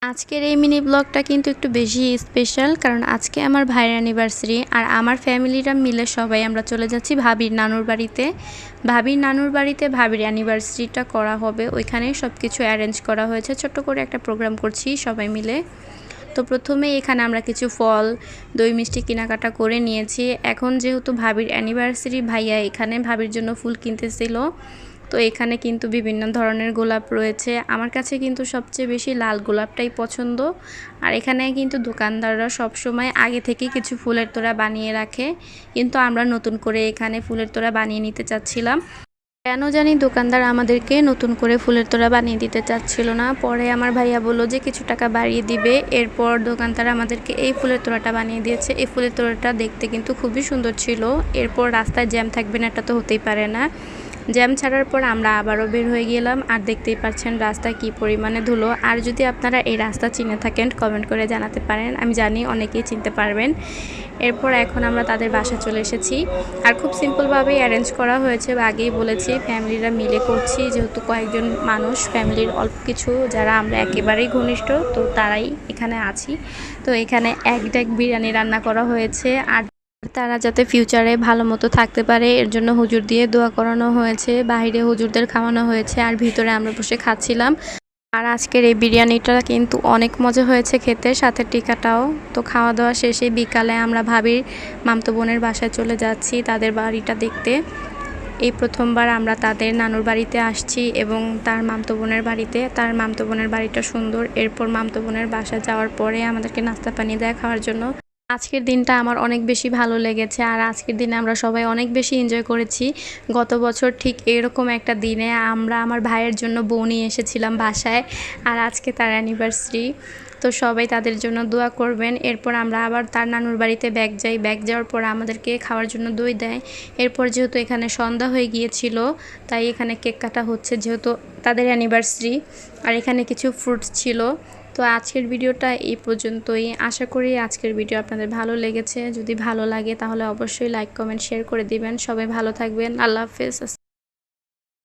আজকের এই মিনি ব্লগটা কিন্তু একটু বেশি স্পেশাল, কারণ আজকে আমার ভাইয়ের অ্যানিভার্সারি আর আমার ফ্যামিলিরা মিলে সবাই আমরা চলে যাচ্ছি ভাবির নানুর বাড়িতে। ভাবির অ্যানিভার্সারিটা করা হবে, ওইখানেই সব কিছু অ্যারেঞ্জ করা হয়েছে। ছোট্ট করে একটা প্রোগ্রাম করছি সবাই মিলে। তো প্রথমে এখানে আমরা কিছু ফল, দই মিষ্টি কেনাকাটা করে নিয়েছি। এখন যেহেতু ভাবির অ্যানিভার্সারি, ভাইয়া এখানে ভাবির জন্য ফুল কিনতেছিল। তো এখানে কিন্তু বিভিন্ন ধরনের গোলাপ রয়েছে। আমার কাছে কিন্তু সবচেয়ে বেশি লাল গোলাপটাই পছন্দ। আর এখানে কিন্তু দোকানদাররা সবসময় আগে থেকে কিছু ফুলের তোড়া বানিয়ে রাখে, কিন্তু আমরা নতুন করে এখানে ফুলের তোড়া বানিয়ে নিতে চাচ্ছিলাম। কেন জানি দোকানদার আমাদেরকে নতুন করে ফুলের তোড়া বানিয়ে দিতে চাচ্ছিল না। পরে আমার ভাইয়া বলল যে কিছু টাকা বাড়িয়ে দিবে। এরপর দোকানদার আমাদেরকে এই ফুলের তোড়াটা বানিয়ে দিয়েছে। এই ফুলের তোড়াটা দেখতে কিন্তু খুবই সুন্দর ছিল। এরপর রাস্তায় জ্যাম থাকবে না, এটা তো হতেই পারে না। জ্যাম ছাড়ার পর আমরা আবারও বের হয়ে গেলাম। আর দেখতেই পাচ্ছেন রাস্তায় কী পরিমাণে ধুলো। আর যদি আপনারা এই রাস্তা চিনে থাকেন কমেন্ট করে জানাতে পারেন, আমি জানি অনেকেই চিনতে পারবেন। এরপর এখন আমরা তাদের বাসায় চলে এসেছি। আর খুব সিম্পলভাবেই অ্যারেঞ্জ করা হয়েছে, আগেই বলেছি ফ্যামিলিরা মিলে করছি, যেহেতু কয়েকজন মানুষ ফ্যামিলির অল্প কিছু যারা আমরা একেবারেই ঘনিষ্ঠ, তো তারাই এখানে আছি। তো এখানে এক ডেক বিরিয়ানি রান্না করা হয়েছে। আর তারা যাতে ফিউচারে ভালো মতো থাকতে পারে এর জন্য হুজুর দিয়ে দোয়া করানো হয়েছে। বাইরে হুজুরদের খাওয়ানো হয়েছে আর ভিতরে আমরা বসে খাচ্ছিলাম। আর আজকের এই বিরিয়ানিটা কিন্তু অনেক মজা হয়েছে খেতে, সাথে টিকাটাও। তো খাওয়া দাওয়া শেষে বিকালে আমরা ভাবির মামতো বোনের বাসায় চলে যাচ্ছি তাদের বাড়িটা দেখতে। এই প্রথমবার আমরা তাদের নানুর বাড়িতে আসছি এবং তার মামতো বোনের বাড়িতে। তার মামতো বোনের বাড়িটা সুন্দর। এরপর মামতো বোনের বাসায় যাওয়ার পরে আমাদেরকে নাস্তা পানি দেয় খাওয়ার জন্য। আজকের দিনটা আমার অনেক বেশি ভালো লেগেছে। আর আজকের দিনে আমরা সবাই অনেক বেশি এনজয় করেছি। গত বছর ঠিক এরকম একটা দিনে আমরা আমার ভাইয়ের জন্য বউ নিয়ে এসেছিলাম বাসায়। আর আজকে তার অ্যানিভার্সারি, তো সবাই তাদের জন্য দোয়া করবেন। এরপর আমরা আবার তার নানুর বাড়িতে ব্যাক যাই। ব্যাক যাওয়ার পর আমাদেরকে খাওয়ার জন্য দই দেয়। এরপর যেহেতু এখানে সন্ধ্যা হয়ে গিয়েছিল, তাই এখানে কেক কাটা হচ্ছে, যেহেতু তাদের অ্যানিভার্সারি। আর এখানে কিছু ফ্রুটস ছিল। তো আজকের ভিডিওটা এই পর্যন্তই। আশা করি আজকের ভিডিও আপনাদের ভালো লেগেছে। যদি ভালো লাগে তাহলে অবশ্যই লাইক কমেন্ট শেয়ার করে দিবেন। সবাই ভালো থাকবেন। আল্লাহ হাফেজ।